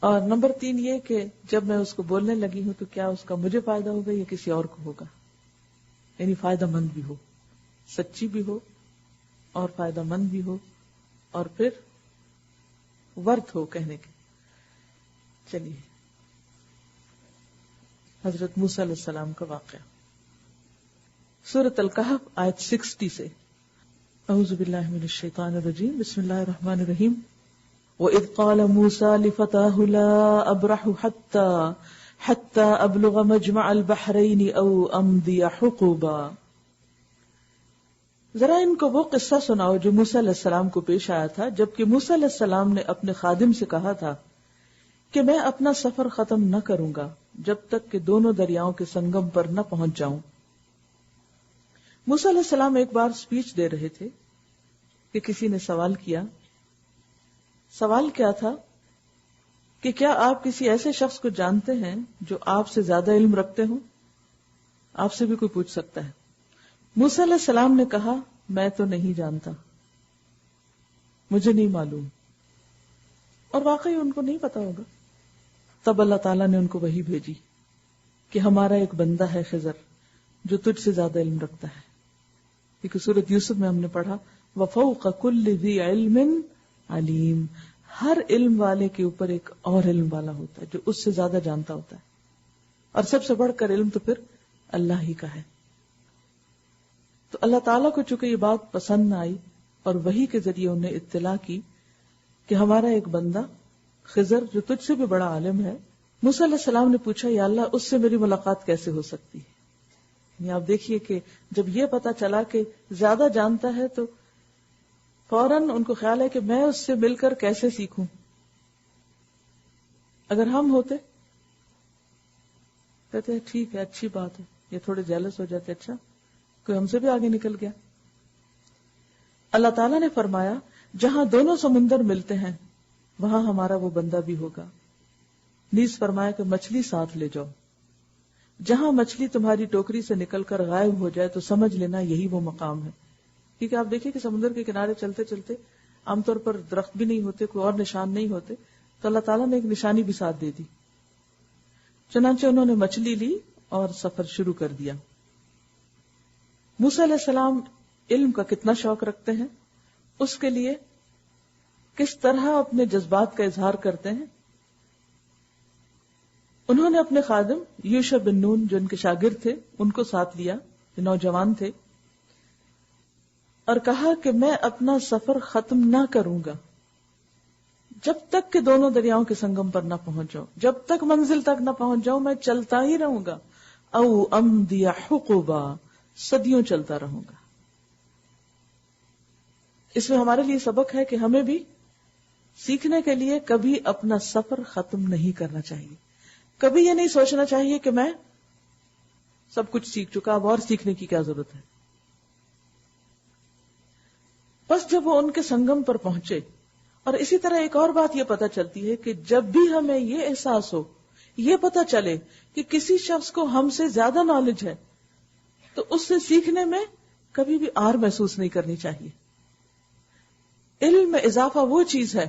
اور نمبر 3 یہ کہ جب میں اس کو بولنے لگی ہوں تو کیا اس کا مجھے فائدہ ہوگا یا کسی اور کو ہوگا. یعنی فائدہ مند بھی ہو, سچی بھی ہو اور فائدہ مند بھی ہو, اور پھر ورت ہو کہنے کے. چلیے حضرت موسیٰ علیہ السلام کا واقعہ, سورۃ الکہف آیت 60 سے. اعوذ باللہ من الشیطان الرجیم, بسم اللہ الرحمن الرحیم. وَإِذْ قَالَ مُوسَىٰ لِفَتَاهُ لَا أَبْرَحُ حَتَّىٰ أَبْلُغَ مَجْمَعَ الْبَحْرَيْنِ أَوْ أَمْضِيَ حُقُبًا. ذرا ان کو وہ قصہ سناؤ جو موسیٰ علیہ السلام کو پیش آیا تھا جبکہ موسیٰ علیہ السلام نے اپنے خادم سے کہا تھا کہ میں اپنا سفر ختم نہ کروں گا جب تک کہ دونوں دریاؤں کے سنگم پر نہ پہنچ جاؤں. موسیٰ علیہ السلام ایک بار سپیچ دے رہے تھے کہ کسی نے سوال کیا. سوال کیا تھا کہ کیا آپ کسی ایسے شخص کو جانتے ہیں جو آپ سے زیادہ علم رکھتے ہوں؟ آپ سے بھی کوئی پوچھ سکتا ہے. موسیٰ علیہ السلام نے کہا میں تو نہیں جانتا، مجھے نہیں معلوم. اور واقعی ان کو نہیں پتا ہوگا. تب اللہ تعالیٰ نے ان کو وحی بھیجی کہ ہمارا ایک بندہ ہے خضر جو تجھ سے زیادہ علم رکھتا ہے. کیونکہ سورۃ یوسف میں ہم نے پڑھا وَفَوْقَ كُلِّ ذِي عِلْمٍ عَلِيمٍ، ہر علم والے کے اوپر ایک اور علم والا ہوتا ہے جو اس سے زیادہ جانتا ہوتا ہے. اور سب سے بڑھ کر علم تو پھر اللہ ہی کا ہے. تو اللہ تعالیٰ کو چونکہ یہ بات پسند نہ آئی اور وحی کے ذریعے انہیں اطلاع کی کہ ہمارا ایک بندہ خضر جو تجھ سے بھی بڑا عالم ہے. موسیٰ علیہ السلام نے پوچھا یا اللہ اس سے میری ملاقات کیسے ہو سکتی ہے؟ یعنی آپ دیکھیے کہ جب یہ پتا چلا کہ زیادہ جانتا ہے تو فوراً ان کو خیال ہے کہ میں اس سے مل کر کیسے سیکھوں. اگر ہم ہوتے کہتے ہیں ٹھیک ہے اچھی بات ہے، یہ تھوڑے جیلس ہو جاتے اچھا کوئی ہم سے بھی آگے نکل گیا. اللہ تعالیٰ نے فرمایا جہاں دونوں سمندر ملتے ہیں وہاں ہمارا وہ بندہ بھی ہوگا. نیز فرمایا کہ مچھلی ساتھ لے جاؤ. جہاں مچھلی تمہاری ٹوکری سے نکل کر غائب ہو جائے تو سمجھ لینا یہی وہ مقام ہے. کیونکہ آپ دیکھیں کہ سمندر کے کنارے چلتے چلتے عام طور پر درخت بھی نہیں ہوتے، کوئی اور نشان نہیں ہوتے، تو اللہ تعالیٰ نے ایک نشانی بھی ساتھ دے دی. چنانچہ انہوں نے مچھلی لی اور سفر شروع کر دیا. موسیٰ علیہ السلام علم کا کتنا شوق رکھتے ہیں، اس کے لیے کس طرح اپنے جذبات کا اظہار کرتے ہیں. انہوں نے اپنے خادم یوشع بن نون جو ان کے شاگرد تھے ان کو ساتھ لیا، جو نوجوان تھے، اور کہا کہ میں اپنا سفر ختم نہ کروں گا جب تک کہ دونوں دریاؤں کے سنگم پر نہ پہنچ جاؤں، جب تک منزل تک نہ پہنچ جاؤں میں چلتا ہی رہوں گا. او امضی حقبا، صدیوں چلتا رہوں گا. اس میں ہمارے لیے سبق ہے کہ ہمیں بھی سیکھنے کے لیے کبھی اپنا سفر ختم نہیں کرنا چاہیے. کبھی یہ نہیں سوچنا چاہیے کہ میں سب کچھ سیکھ چکا اب اور سیکھنے کی کیا ضرورت ہے. بس جب وہ ان کے سنگم پر پہنچے، اور اسی طرح ایک اور بات یہ پتہ چلتی ہے کہ جب بھی ہمیں یہ احساس ہو، یہ پتہ چلے کہ کسی شخص کو ہم سے زیادہ نالج ہے، تو اس سے سیکھنے میں کبھی بھی آر محسوس نہیں کرنی چاہیے. علم میں اضافہ وہ چیز ہے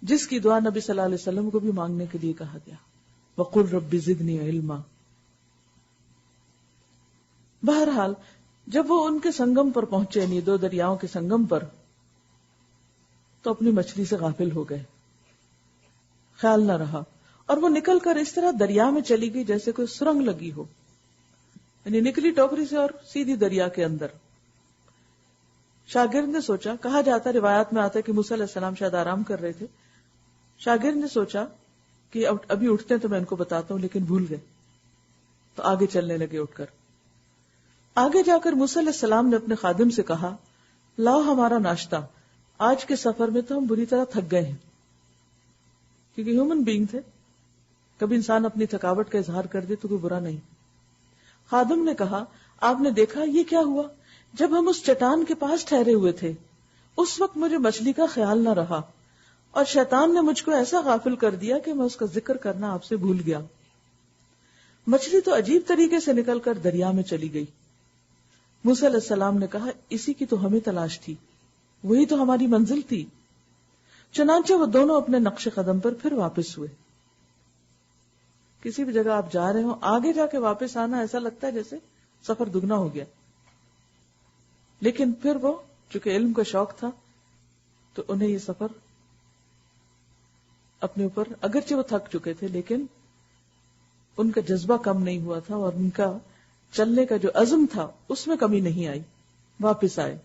جس کی دعا نبی صلی اللہ علیہ وسلم کو بھی مانگنے کے لیے کہا گیا، وَقُلْ رَبِّ زِدْنِي عِلْمًا. بہرحال جب وہ ان کے سنگم پر پہنچے، یعنی دو دریاؤں کے سنگم پر، تو اپنی مچھلی سے غافل ہو گئے، خیال نہ رہا، اور وہ نکل کر اس طرح دریا میں چلی گئی جیسے کوئی سرنگ لگی ہو. یعنی نکلی ٹوکری سے اور سیدھی دریا کے اندر. شاگرد نے سوچا، کہا جاتا روایات میں آتا ہے کہ موسیٰ علیہ السلام شاید آرام کر رہے تھے. شاگرد نے سوچا کہ ابھی اٹھتے ہیں تو میں ان کو بتاتا ہوں، لیکن بھول گئے، تو آگے چلنے لگے. اٹھ کر آگے جا کر موسیٰ علیہ السلام نے اپنے خادم سے کہا لاؤ ہمارا ناشتہ، آج کے سفر میں تو ہم بری طرح تھک گئے ہیں. کیونکہ ہیومن بینگ تھے، کبھی انسان اپنی تھکاوٹ کا اظہار کر دے تو کوئی برا نہیں. خادم نے کہا آپ نے دیکھا یہ کیا ہوا؟ جب ہم اس چٹان کے پاس ٹھہرے ہوئے تھے اس وقت مجھے مچھلی کا خیال نہ رہا، اور شیطان نے مجھ کو ایسا غافل کر دیا کہ میں اس کا ذکر کرنا آپ سے بھول گیا. مچھلی تو عجیب طریقے سے نکل کر دریا میں چلی گئی. موسیٰ علیہ السلام نے کہا اسی کی تو ہمیں تلاش تھی، وہی تو ہماری منزل تھی. چنانچہ وہ دونوں اپنے نقش قدم پر پھر واپس ہوئے. کسی بھی جگہ آپ جا رہے ہو، آگے جا کے واپس آنا ایسا لگتا ہے جیسے سفر دگنا ہو گیا، لیکن پھر وہ چونکہ علم کا شوق تھا تو انہیں یہ سفر اپنے اوپر، اگرچہ وہ تھک چکے تھے لیکن ان کا جذبہ کم نہیں ہوا تھا، اور ان کا چلنے کا جو عزم تھا اس میں کمی نہیں آئی. واپس آئے.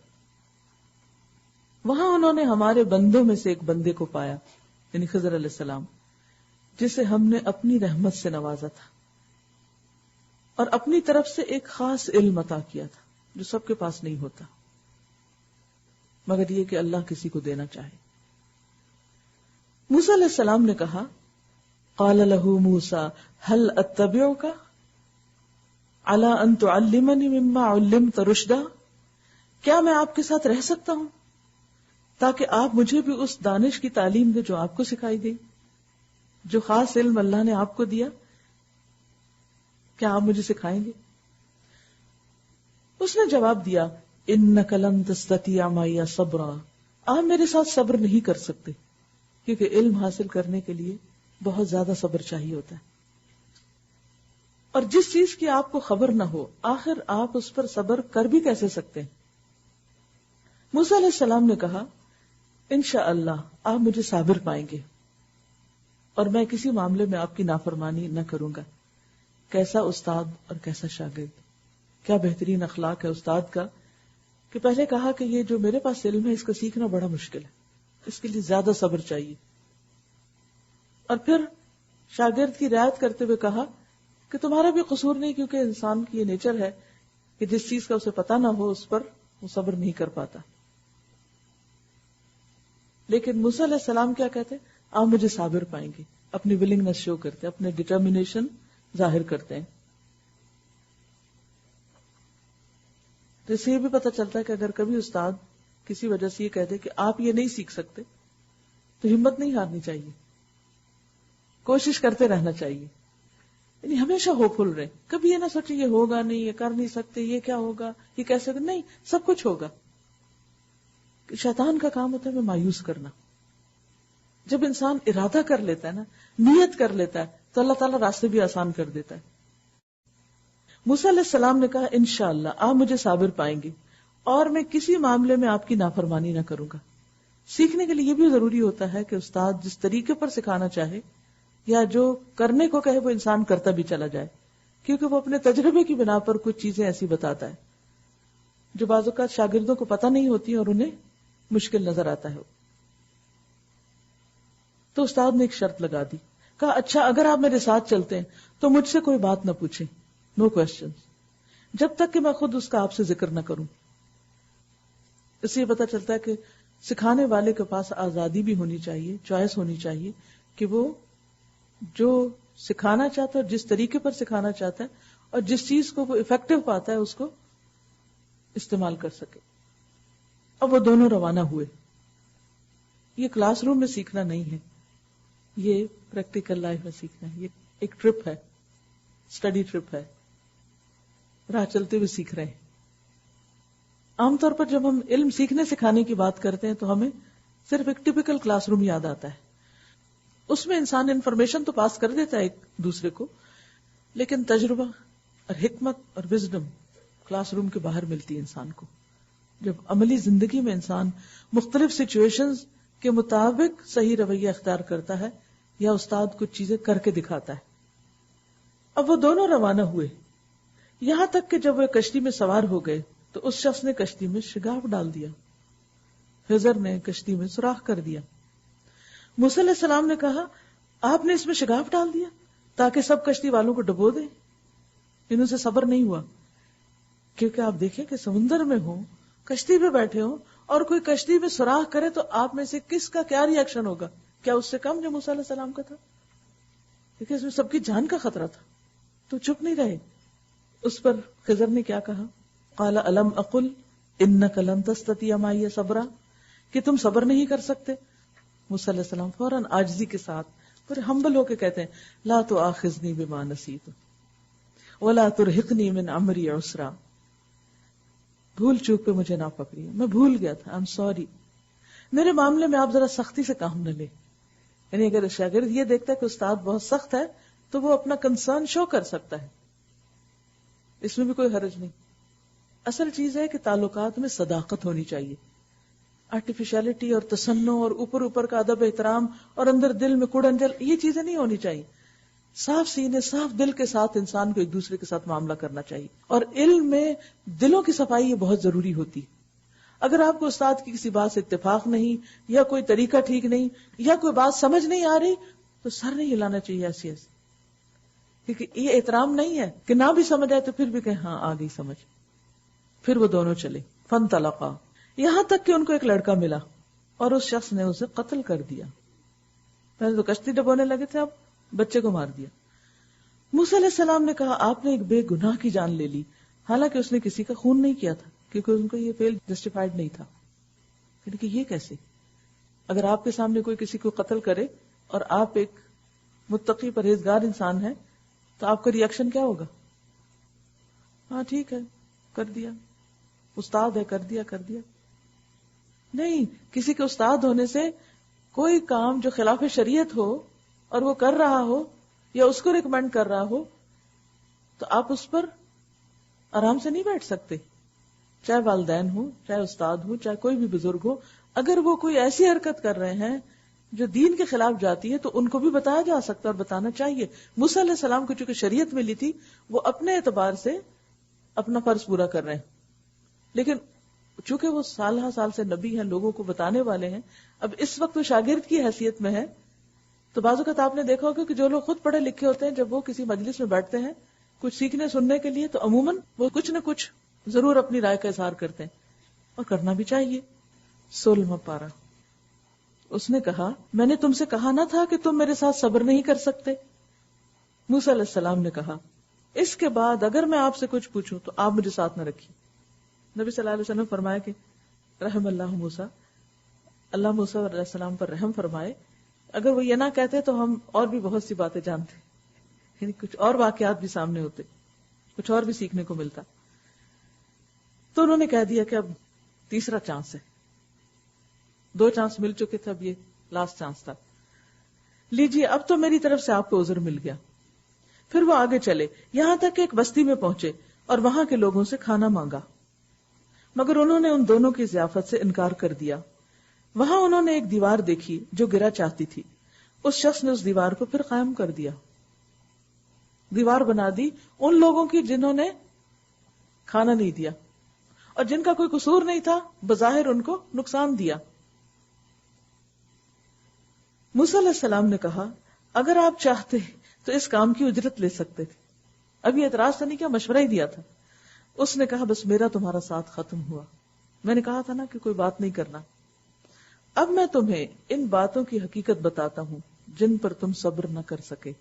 وہاں انہوں نے ہمارے بندوں میں سے ایک بندے کو پایا، یعنی خضر علیہ السلام، جسے ہم نے اپنی رحمت سے نوازا تھا اور اپنی طرف سے ایک خاص علم عطا کیا تھا جو سب کے پاس نہیں ہوتا، مگر یہ کہ اللہ کسی کو دینا چاہے. موسیٰ علیہ السلام نے کہا قال له موسى هل اتبعك على ان تعلمني مما علمت رشدا، کیا میں آپ کے ساتھ رہ سکتا ہوں تاکہ آپ مجھے بھی اس دانش کی تعلیم دے جو آپ کو سکھائی گئی، جو خاص علم اللہ نے آپ کو دیا، کیا آپ مجھے سکھائیں گے؟ اس نے جواب دیا انک لن تستطیع معی صبرا، آپ میرے ساتھ صبر نہیں کر سکتے، کیونکہ علم حاصل کرنے کے لیے بہت زیادہ صبر چاہیے ہوتا ہے، اور جس چیز کی آپ کو خبر نہ ہو آخر آپ اس پر صبر کر بھی کیسے سکتے ہیں؟ موسیٰ علیہ السلام نے کہا انشاءاللہ آپ مجھے صابر پائیں گے اور میں کسی معاملے میں آپ کی نافرمانی نہ کروں گا۔ کیسا استاد اور کیسا شاگرد، کیا بہترین اخلاق ہے استاد کا کہ پہلے کہا کہ یہ جو میرے پاس علم ہے اس کا سیکھنا بڑا مشکل ہے، اس کے لیے زیادہ صبر چاہیے، اور پھر شاگرد کی رعایت کرتے ہوئے کہا کہ تمہارا بھی قصور نہیں، کیونکہ انسان کی یہ نیچر ہے کہ جس چیز کا اسے پتہ نہ ہو اس پر وہ صبر نہیں کر پاتا۔ لیکن موسیٰ علیہ السلام کیا کہتے ہیں؟ آپ مجھے صابر پائیں گے، اپنی ولنگنس شو کرتے ہیں، اپنے ڈٹرمینیشن ظاہر کرتے ہیں۔ تو اس سے یہ بھی پتہ چلتا ہے کہ اگر کبھی استاد کسی وجہ سے یہ کہہ دے کہ آپ یہ نہیں سیکھ سکتے تو ہمت نہیں ہارنی چاہیے، کوشش کرتے رہنا چاہیے، یعنی ہمیشہ ہوپفل رہے، کبھی یہ نہ سوچے یہ ہوگا نہیں، یہ کر نہیں سکتے، یہ کیا ہوگا، یہ کیسے ہوگا، نہیں، سب کچھ ہوگا۔ شیطان کا کام ہوتا ہے میں مایوس کرنا۔ جب انسان ارادہ کر لیتا ہے نا، نیت کر لیتا ہے، تو اللہ تعالیٰ راستے بھی آسان کر دیتا ہے۔ موسیٰ علیہ السلام نے کہا انشاءاللہ آپ مجھے صابر پائیں گے اور میں کسی معاملے میں آپ کی نافرمانی نہ کروں گا۔ سیکھنے کے لیے یہ بھی ضروری ہوتا ہے کہ استاد جس طریقے پر سکھانا چاہے یا جو کرنے کو کہے وہ انسان کرتا بھی چلا جائے، کیونکہ وہ اپنے تجربے کی بنا پر کچھ چیزیں ایسی بتاتا ہے جو بعض اوقات شاگردوں کو پتہ نہیں ہوتی اور انہیں مشکل نظر آتا ہے۔ تو استاد نے ایک شرط لگا دی، کہا اچھا اگر آپ میرے ساتھ چلتے ہیں تو مجھ سے کوئی بات نہ پوچھیں، نو کوسچنز، جب تک کہ میں خود اس کا آپ سے ذکر نہ کروں۔ اس سے یہ پتہ چلتا ہے کہ سکھانے والے کے پاس آزادی بھی ہونی چاہیے، چوائس ہونی چاہیے کہ وہ جو سکھانا چاہتا ہے اور جس طریقے پر سکھانا چاہتا ہے اور جس چیز کو وہ افیکٹو پاتا ہے اس کو استعمال کر سکے۔ اب وہ دونوں روانہ ہوئے۔ یہ کلاس روم میں سیکھنا نہیں ہے، یہ پریکٹیکل لائف میں سیکھنا ہے، یہ ایک ٹرپ ہے، اسٹڈی ٹرپ ہے، راہ چلتے ہوئے سیکھ رہے ہیں۔ عام طور پر جب ہم علم سیکھنے سکھانے کی بات کرتے ہیں تو ہمیں صرف ایک ٹپیکل کلاس روم یاد آتا ہے، اس میں انسان انفارمیشن تو پاس کر دیتا ہے ایک دوسرے کو، لیکن تجربہ اور حکمت اور وزڈم کلاس روم کے باہر ملتی ہے انسان کو۔ جب عملی زندگی میں انسان مختلف سچویشنز کے مطابق صحیح رویہ اختیار کرتا ہے یا استاد کچھ چیزیں کر کے دکھاتا ہے۔ اب وہ دونوں روانہ ہوئے، یہاں تک کہ جب وہ کشتی میں سوار ہو گئے تو اس شخص نے کشتی میں شگاف ڈال دیا، خضر نے کشتی میں سوراخ کر دیا۔ موسیٰ علیہ السلام نے کہا آپ نے اس میں شگاف ڈال دیا تاکہ سب کشتی والوں کو ڈبو دیں، انہوں سے صبر نہیں ہوا، کیونکہ آپ دیکھیں کہ سمندر میں ہو، کشتی پہ بیٹھے ہو اور کوئی کشتی میں سوراخ کرے تو آپ میں سے کس کا کیا ری ایکشن ہوگا؟ کیا اس سے کم جو موسیٰ علیہ السلام کا تھا؟ کیونکہ اس میں سب کی جان کا خطرہ تھا، تو چپ نہیں رہے۔ اس پر خضر نے کیا کہا؟ قال الم اقل انک لن تستطیع معی صبرا، کہ تم صبر نہیں کر سکتے؟ موسیٰ علیہ السلام فوراً عاجزی کے ساتھ پورے ہمبل ہو کے کہتے ہیں لا تؤاخذنی بما نسیت ولا ترہقنی من امری عسرا، بھول چوک پہ مجھے نہ پکڑیے، میں بھول گیا تھا، I'm sorry، میرے معاملے میں آپ ذرا سختی سے کام نہ لیں۔ یعنی اگر شاگرد یہ دیکھتا ہے کہ استاد بہت سخت ہے تو وہ اپنا کنسرن شو کر سکتا ہے، اس میں بھی کوئی حرج نہیں۔ اصل چیز ہے کہ تعلقات میں صداقت ہونی چاہیے، آرٹیفیشلٹی اور تصنع اور اوپر اوپر کا ادب احترام اور اندر دل میں کوڑ انجل، یہ چیزیں نہیں ہونی چاہیے۔ صاف سینے صاف دل کے ساتھ انسان کو ایک دوسرے کے ساتھ معاملہ کرنا چاہیے، اور علم میں دلوں کی صفائی یہ بہت ضروری ہوتی۔ اگر آپ کو استاد کی کسی بات سے اتفاق نہیں یا کوئی طریقہ ٹھیک نہیں یا کوئی بات سمجھ نہیں آ رہی تو سر نہیں ہلانا چاہیے ایسی ایسی، کیونکہ یہ احترام نہیں ہے کہ نہ بھی سمجھ آئے تو پھر بھی کہیں ہاں آ گئی سمجھ۔ پھر وہ دونوں چلے، فانطلقا، یہاں تک کہ ان کو ایک لڑکا ملا اور اس شخص نے اسے قتل کر دیا۔ پہلے تو کشتی ڈبونے لگے تھے، اب بچے کو مار دیا. موسیٰ علیہ السلام نے کہا آپ نے ایک بے گناہ کی جان لے لی، حالانکہ اس نے کسی کا خون نہیں کیا تھا، کیونکہ ان کو یہ فعل جسٹیفائڈ نہیں تھا. کہ یہ کیسے؟ اگر آپ کے سامنے کوئی کسی کو قتل کرے اور آپ ایک متقی پرہیزگار انسان ہیں تو آپ کا ری ایکشن کیا ہوگا؟ ہاں ٹھیک ہے کر دیا، استاد ہے کر دیا. نہیں، کسی کے استاد ہونے سے کوئی کام جو خلاف شریعت ہو اور وہ کر رہا ہو یا اس کو ریکمینڈ کر رہا ہو تو آپ اس پر آرام سے نہیں بیٹھ سکتے، چاہے والدین ہو، چاہے استاد ہو، چاہے کوئی بھی بزرگ ہو. اگر وہ کوئی ایسی حرکت کر رہے ہیں جو دین کے خلاف جاتی ہے تو ان کو بھی بتایا جا سکتا ہے اور بتانا چاہیے. موسیٰ علیہ السلام کو چونکہ شریعت ملی تھی، وہ اپنے اعتبار سے اپنا فرض پورا کر رہے ہیں، لیکن چونکہ وہ سال سے نبی ہیں، لوگوں کو بتانے والے ہیں، اب اس وقت وہ شاگرد کی حیثیت میں ہے. تو بعض اوقات آپ نے دیکھا ہوگا کہ جو لوگ خود پڑھے لکھے ہوتے ہیں جب وہ کسی مجلس میں بیٹھتے ہیں کچھ سیکھنے سننے کے لیے تو عموماً وہ کچھ نہ کچھ ضرور اپنی رائے کا اظہار کرتے ہیں، اور کرنا بھی چاہیے. 16واں پارہ. اس نے کہا میں نے تم سے کہا نہ تھا کہ تم میرے ساتھ صبر نہیں کر سکتے؟ موسیٰ علیہ السلام نے کہا اس کے بعد اگر میں آپ سے کچھ پوچھوں تو آپ مجھے ساتھ نہ رکھیے. نبی صلی اللہ علیہ وسلم فرمایا کہ رحم اللہ موسیٰ، اللہ موسیٰ علیہ السلام پر رحم فرمائے، اگر وہ یہ نہ کہتے تو ہم اور بھی بہت سی باتیں جانتے، یعنی کچھ اور واقعات بھی سامنے ہوتے، کچھ اور بھی سیکھنے کو ملتا. تو انہوں نے کہہ دیا کہ اب تیسرا چانس ہے، 2 چانس مل چکے تھے، اب یہ لاسٹ چانس تھا، لیجیے اب تو میری طرف سے آپ کو عذر مل گیا. پھر وہ آگے چلے یہاں تک کہ ایک بستی میں پہنچے اور وہاں کے لوگوں سے کھانا مانگا، مگر انہوں نے ان دونوں کی ضیافت سے انکار کر دیا. وہاں انہوں نے ایک دیوار دیکھی جو گرا چاہتی تھی، اس شخص نے اس دیوار کو پھر قائم کر دیا. دیوار بنا دی ان لوگوں کی جنہوں نے کھانا نہیں دیا اور جن کا کوئی قصور نہیں تھا، بظاہر ان کو نقصان دیا. موسیٰ علیہ السلام نے کہا اگر آپ چاہتے تو اس کام کی اجرت لے سکتے تھے. اب یہ اعتراض تو نہیں کیا، مشورہ ہی دیا تھا. اس نے کہا بس میرا تمہارا ساتھ ختم ہوا، میں نے کہا تھا نا کہ کوئی بات نہیں کرنا. اب میں تمہیں ان باتوں کی حقیقت بتاتا ہوں جن پر تم صبر نہ کر سکے.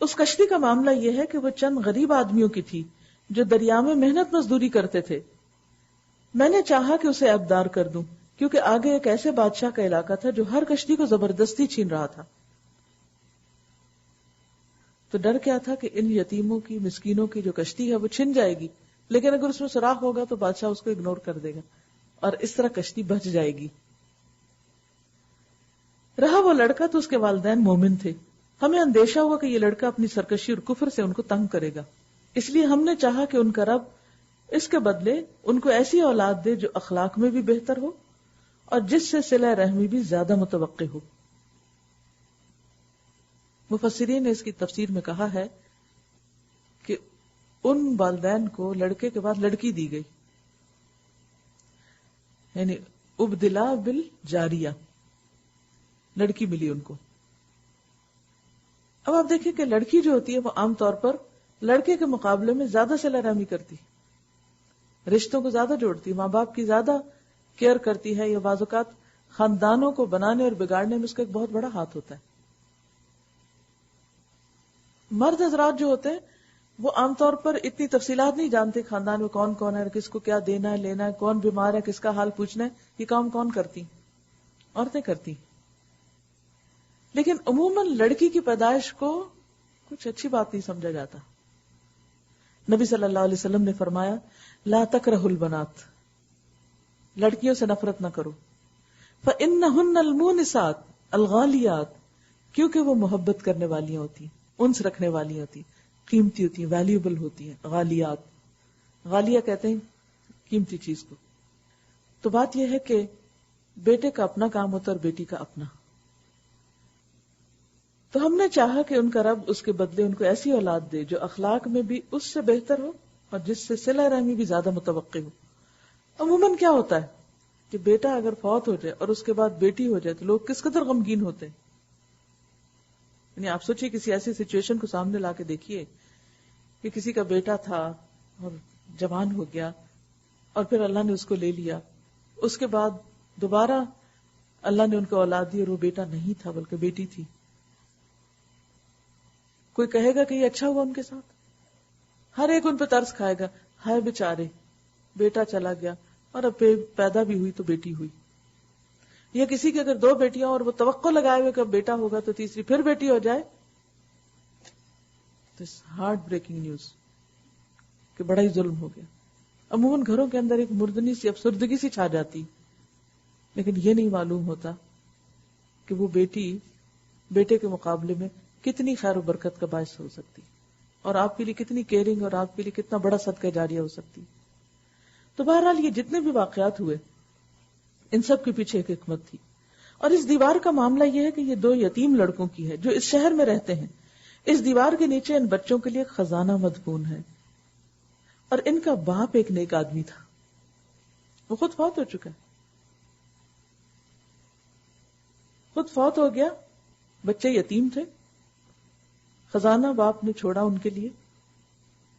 اس کشتی کا معاملہ یہ ہے کہ وہ چند غریب آدمیوں کی تھی جو دریا میں محنت مزدوری کرتے تھے. میں نے چاہا کہ اسے عیبدار کر دوں کیونکہ آگے ایک ایسے بادشاہ کا علاقہ تھا جو ہر کشتی کو زبردستی چھین رہا تھا. تو ڈر کیا تھا کہ ان یتیموں کی، مسکینوں کی جو کشتی ہے وہ چھن جائے گی، لیکن اگر اس میں سوراخ ہوگا تو بادشاہ اس کو اگنور کر دے گا اور اس طرح کشتی بچ جائے گی. رہا وہ لڑکا تو اس کے والدین مومن تھے. ہمیں اندیشہ ہوا کہ یہ لڑکا اپنی سرکشی اور کفر سے ان کو تنگ کرے گا، اس لیے ہم نے چاہا کہ ان کا رب اس کے بدلے ان کو ایسی اولاد دے جو اخلاق میں بھی بہتر ہو اور جس سے صلہ رحمی بھی زیادہ متوقع ہو. مفسرین نے اس کی تفسیر میں کہا ہے کہ ان والدین کو لڑکے کے بعد لڑکی دی گئی، یعنی ابدلا بالجاریہ، لڑکی ملی ان کو. اب آپ دیکھیں کہ لڑکی جو ہوتی ہے وہ عام طور پر لڑکے کے مقابلے میں زیادہ صلہ رحمی کرتی، رشتوں کو زیادہ جوڑتی، ماں باپ کی زیادہ کیئر کرتی ہے. یہ بعض اوقات خاندانوں کو بنانے اور بگاڑنے میں اس کا ایک بہت بڑا ہاتھ ہوتا ہے. مرد حضرات جو ہوتے ہیں وہ عام طور پر اتنی تفصیلات نہیں جانتے، خاندان میں کون کون ہے، کس کو کیا دینا ہے لینا ہے، کون بیمار ہے، کس کا حال پوچھنا ہے، یہ کام کون کرتی؟ عورتیں کرتی. لیکن عموماً لڑکی کی پیدائش کو کچھ اچھی بات نہیں سمجھا جاتا. نبی صلی اللہ علیہ وسلم نے فرمایا لا تکرہ البنات، لڑکیوں سے نفرت نہ کرو، فإنہن المونسات الغالیات، کیونکہ وہ محبت کرنے والی ہوتی ہیں، انس رکھنے والی ہوتی ہیں، قیمتی ہوتی ہیں، ویلیوبل ہوتی ہیں. غالیات، غالیہ کہتے ہیں قیمتی چیز کو. تو بات یہ ہے کہ بیٹے کا اپنا کام ہوتا ہے اور بیٹی کا اپنا. تو ہم نے چاہا کہ ان کا رب اس کے بدلے ان کو ایسی اولاد دے جو اخلاق میں بھی اس سے بہتر ہو اور جس سے صلہ رحمی بھی زیادہ متوقع ہو. عموماً کیا ہوتا ہے کہ بیٹا اگر فوت ہو جائے اور اس کے بعد بیٹی ہو جائے تو لوگ کس قدر غمگین ہوتے ہیں. یعنی آپ سوچئے کسی ایسی سچویشن کو سامنے لا کے دیکھیے کہ کسی کا بیٹا تھا اور جوان ہو گیا اور پھر اللہ نے اس کو لے لیا، اس کے بعد دوبارہ اللہ نے ان کو اولاد دی اور وہ بیٹا نہیں تھا بلکہ بیٹی تھی. کوئی کہے گا کہ یہ اچھا ہوا ان کے ساتھ؟ ہر ایک ان پہ ترس کھائے گا، ہائے بیچارے بیٹا چلا گیا اور اب پیدا بھی ہوئی تو بیٹی ہوئی. یا کسی کے اگر 2 بیٹیاں اور وہ توقع لگائے ہوئے کہ اب بیٹا ہوگا تو تیسری پھر بیٹی ہو جائے، تو ہارٹ بریکنگ نیوز کہ بڑا ہی ظلم ہو گیا. عموماً گھروں کے اندر ایک مردنی سی افسردگی سی چھا جاتی، لیکن یہ نہیں معلوم ہوتا کہ وہ بیٹی بیٹے کے مقابلے میں کتنی خیر و برکت کا باعث ہو سکتی اور آپ کے لیے کتنی کیئرنگ اور آپ کے لیے کتنا بڑا صدقہ جاریہ ہو سکتی. تو بہرحال یہ جتنے بھی واقعات ہوئے ان سب کے پیچھے ایک حکمت تھی. اور اس دیوار کا معاملہ یہ ہے کہ یہ 2 یتیم لڑکوں کی ہے جو اس شہر میں رہتے ہیں. اس دیوار کے نیچے ان بچوں کے لیے خزانہ مدفون ہے. اور ان کا باپ ایک نیک آدمی تھا، وہ خود فوت ہو چکا ہے، خود فوت ہو گیا، بچے یتیم تھے، خزانہ باپ نے چھوڑا ان کے لیے.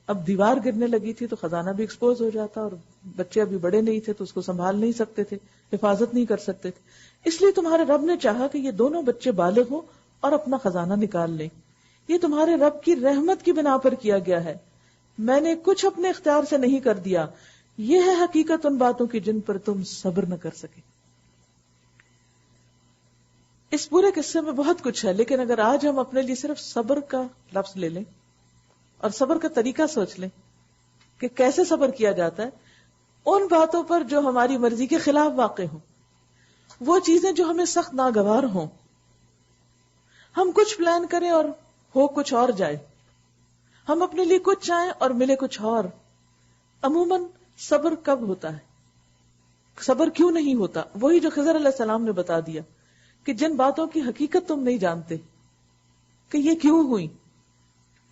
اب دیوار گرنے لگی تھی تو خزانہ بھی ایکسپوز ہو جاتا اور بچے ابھی بڑے نہیں تھے تو اس کو سنبھال نہیں سکتے تھے، حفاظت نہیں کر سکتے تھے. اس لیے تمہارے رب نے چاہا کہ یہ دونوں بچے بالغ ہوں اور اپنا خزانہ نکال لیں. یہ تمہارے رب کی رحمت کی بنا پر کیا گیا ہے، میں نے کچھ اپنے اختیار سے نہیں کر دیا. یہ ہے حقیقت ان باتوں کی جن پر تم صبر نہ کر سکے. اس پورے قصے میں بہت کچھ ہے، لیکن اگر آج ہم اپنے لیے صرف صبر کا لفظ لے لیں اور صبر کا طریقہ سوچ لیں کہ کیسے صبر کیا جاتا ہے ان باتوں پر جو ہماری مرضی کے خلاف واقع ہوں، وہ چیزیں جو ہمیں سخت ناگوار ہوں، ہم کچھ پلان کریں اور ہو کچھ اور جائے، ہم اپنے لیے کچھ چاہیں اور ملے کچھ اور. عموماً صبر کب ہوتا ہے؟ صبر کیوں نہیں ہوتا؟ وہی جو خضر علیہ السلام نے بتا دیا کہ جن باتوں کی حقیقت تم نہیں جانتے کہ یہ کیوں ہوئی.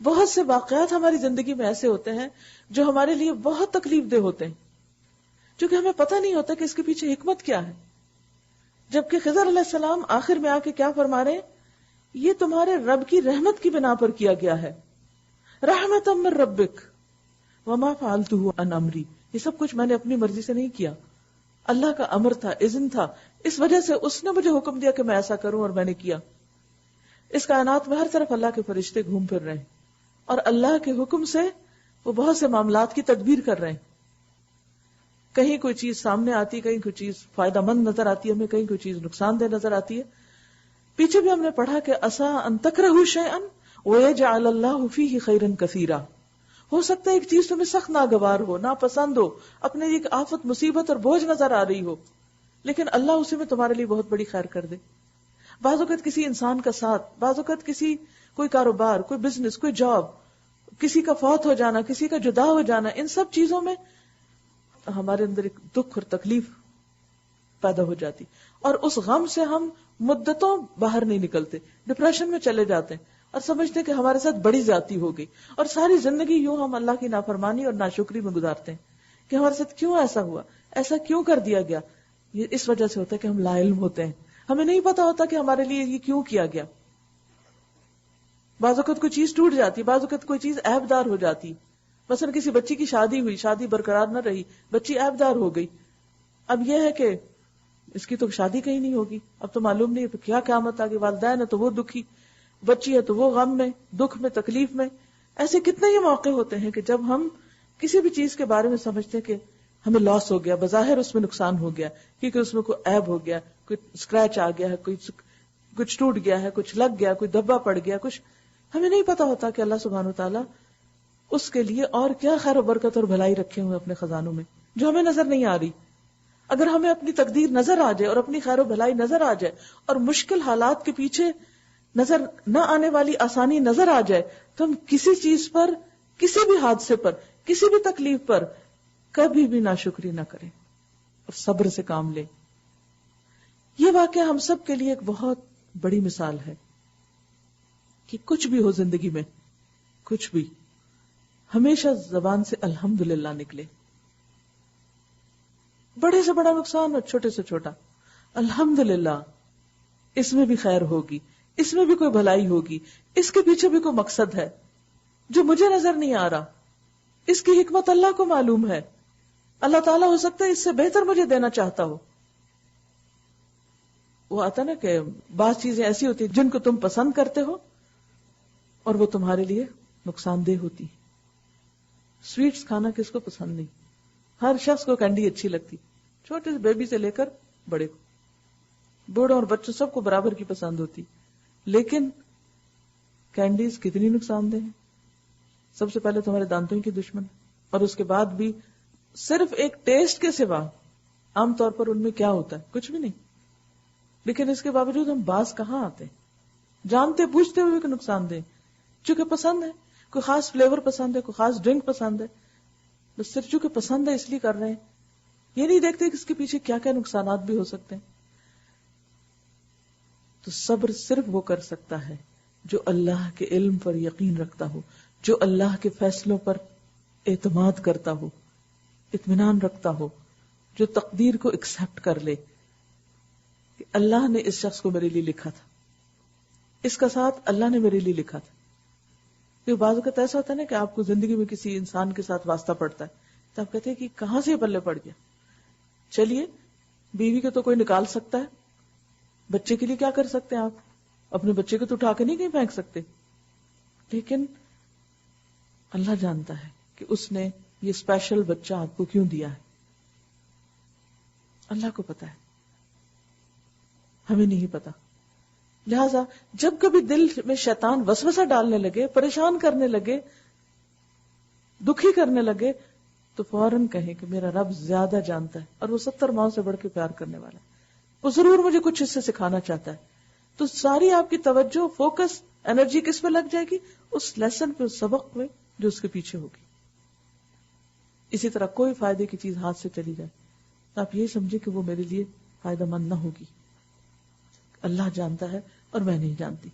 بہت سے واقعات ہماری زندگی میں ایسے ہوتے ہیں جو ہمارے لیے بہت تکلیف دہ ہوتے ہیں، کیونکہ ہمیں پتہ نہیں ہوتا کہ اس کے پیچھے حکمت کیا ہے. جبکہ خضر علیہ السلام آخر میں آ کے کیا فرما رہے ہیں؟ یہ تمہارے رب کی رحمت کی بنا پر کیا گیا ہے، رحمت من ربک وما فعلتہ عن امری. یہ سب کچھ میں نے اپنی مرضی سے نہیں کیا، اللہ کا امر تھا، اذن تھا، اس وجہ سے اس نے مجھے حکم دیا کہ میں ایسا کروں اور میں نے کیا. اس کائنات میں ہر طرف اللہ کے فرشتے گھوم پھر رہے ہیں اور اللہ کے حکم سے وہ بہت سے معاملات کی تدبیر کر رہے ہیں. کہیں کوئی چیز سامنے آتی، کہیں کوئی چیز فائدہ مند نظر آتی ہے ہمیں، کہیں کوئی چیز نقصان دہ نظر آتی ہے. پیچھے بھی ہم نے پڑھا کہ عسیٰ ان تکرہوا شیئا ویجعل اللہ فیہ خیرا کثیرا. ہو سکتا ہے ایک چیز تمہیں سخت ناگوار ہو، ناپسند ہو، اپنے لیے ایک آفت مصیبت اور بوجھ نظر آ رہی ہو، لیکن اللہ اسی میں تمہارے لیے بہت بڑی خیر کر دے. بعض اوقات کسی انسان کا ساتھ، بعض اوقات کسی کوئی کاروبار، کوئی بزنس، کوئی جاب، کسی کا فوت ہو جانا، کسی کا جدا ہو جانا، ان سب چیزوں میں ہمارے اندر ایک دکھ اور تکلیف پیدا ہو جاتی اور اس غم سے ہم مدتوں باہر نہیں نکلتے، ڈپریشن میں چلے جاتے ہیں اور سمجھتے ہیں کہ ہمارے ساتھ بڑی زیادتی ہو گئی اور ساری زندگی یوں ہم اللہ کی نافرمانی اور ناشکری میں گزارتے ہیں کہ ہمارے ساتھ کیوں ایسا ہوا، ایسا کیوں کر دیا گیا. یہ اس وجہ سے ہوتا ہے کہ ہم لا علم ہوتے ہیں، ہمیں نہیں پتا ہوتا کہ ہمارے لیے یہ کیوں کیا گیا. بعض اوقات کوئی چیز ٹوٹ جاتی، بعض اوقات کوئی چیز عیب دار ہو جاتی. مثلا کسی بچی کی شادی ہوئی، شادی برقرار نہ رہی، بچی عیب دار ہو گئی. اب یہ ہے کہ اس کی تو شادی کہیں نہیں ہوگی، اب تو معلوم نہیں ہے کیا قیامت آگے. والدین ہے تو وہ دکھی، بچی ہے تو وہ غم میں، دکھ میں، تکلیف میں. ایسے کتنے ہی موقع ہوتے ہیں کہ جب ہم کسی بھی چیز کے بارے میں سمجھتے ہیں کہ ہمیں لاس ہو گیا، بظاہر اس میں نقصان ہو گیا کیونکہ اس میں کوئی عیب ہو گیا، کوئی اسکریچ آ گیا ہے، کچھ ٹوٹ گیا ہے، کچھ لگ گیا، کوئی دھبا پڑ گیا، کچھ ہمیں نہیں پتا ہوتا کہ اللہ سبحانہ وتعالیٰ اس کے لیے اور کیا خیر و برکت اور بھلائی رکھے ہوئے اپنے خزانوں میں جو ہمیں نظر نہیں آ رہی. اگر ہمیں اپنی تقدیر نظر آ جائے اور اپنی خیر و بھلائی نظر آ جائے اور مشکل حالات کے پیچھے نظر نہ آنے والی آسانی نظر آ جائے تو ہم کسی چیز پر، کسی بھی حادثے پر، کسی بھی تکلیف پر کبھی بھی ناشکری نہ کریں اور صبر سے کام لیں. یہ واقعہ ہم سب کے لیے ایک بہت بڑی مثال ہے کہ کچھ بھی ہو زندگی میں، کچھ بھی، ہمیشہ زبان سے الحمدللہ نکلے. بڑے سے بڑا نقصان اور چھوٹے سے چھوٹا، الحمدللہ، اس میں بھی خیر ہوگی، اس میں بھی کوئی بھلائی ہوگی، اس کے پیچھے بھی کوئی مقصد ہے جو مجھے نظر نہیں آ رہا، اس کی حکمت اللہ کو معلوم ہے. اللہ تعالیٰ ہو سکتا ہے اس سے بہتر مجھے دینا چاہتا ہو. وہ آتا نا کہ بعض چیزیں ایسی ہوتی ہیں جن کو تم پسند کرتے ہو اور وہ تمہارے لیے نقصان دہ ہوتی ہے. سویٹس کھانا کس کو پسند نہیں؟ ہر شخص کو کینڈی اچھی لگتی، چھوٹے سے بیبی سے لے کر بڑے کو، بوڑھوں اور بچوں سب کو برابر کی پسند ہوتی. لیکن کینڈیز کتنی نقصان دہ ہیں. سب سے پہلے تمہارے دانتوں کی دشمن، اور اس کے بعد بھی صرف ایک ٹیسٹ کے سوا عام طور پر ان میں کیا ہوتا ہے؟ کچھ بھی نہیں. لیکن اس کے باوجود ہم باز کہاں آتے ہیں، جانتے بوجھتے ہوئے کہ نقصان دہ، چونکہ پسند ہے، کوئی خاص فلیور پسند ہے، کوئی خاص ڈرنک پسند ہے، بس صرف چونکہ پسند ہے اس لیے کر رہے ہیں. یہ نہیں دیکھتے کہ اس کے پیچھے کیا کیا نقصانات بھی ہو سکتے ہیں. تو صبر صرف وہ کر سکتا ہے جو اللہ کے علم پر یقین رکھتا ہو، جو اللہ کے فیصلوں پر اعتماد کرتا ہو، اطمینان رکھتا ہو، جو تقدیر کو ایکسپٹ کر لے کہ اللہ نے اس شخص کو میرے لیے لکھا تھا، اس کا ساتھ اللہ نے میرے لیے لکھا تھا. کیونکہ بعض اوقات ایسا ہوتا ہے نا کہ آپ کو زندگی میں کسی انسان کے ساتھ واسطہ پڑتا ہے تو آپ کہتے ہیں کہ کہاں سے یہ پلے پڑ گیا. چلیے بیوی کو تو کوئی نکال سکتا ہے، بچے کے لیے کیا کر سکتے ہیں؟ آپ اپنے بچے کو تو اٹھا کے نہیں کہیں پھینک سکتے. لیکن اللہ جانتا ہے کہ اس نے یہ اسپیشل بچہ آپ کو کیوں دیا ہے. اللہ کو پتا ہے، ہمیں نہیں پتا. لہذا جب کبھی دل میں شیطان وسوسہ ڈالنے لگے، پریشان کرنے لگے، دکھی کرنے لگے، تو فوراً کہیں کہ میرا رب زیادہ جانتا ہے اور وہ 70 ماؤں سے بڑھ کے پیار کرنے والا ہے، وہ ضرور مجھے کچھ اس سے سکھانا چاہتا ہے. تو ساری آپ کی توجہ، فوکس، انرجی کس پہ لگ جائے گی؟ اس لیسن پہ، اس سبق پہ جو اس کے پیچھے ہوگی. اسی طرح کوئی فائدے کی چیز ہاتھ سے چلی جائے تو آپ یہ سمجھے کہ وہ میرے لیے فائدہ مند نہ ہوگی. اللہ جانتا ہے اور میں نہیں جانتی.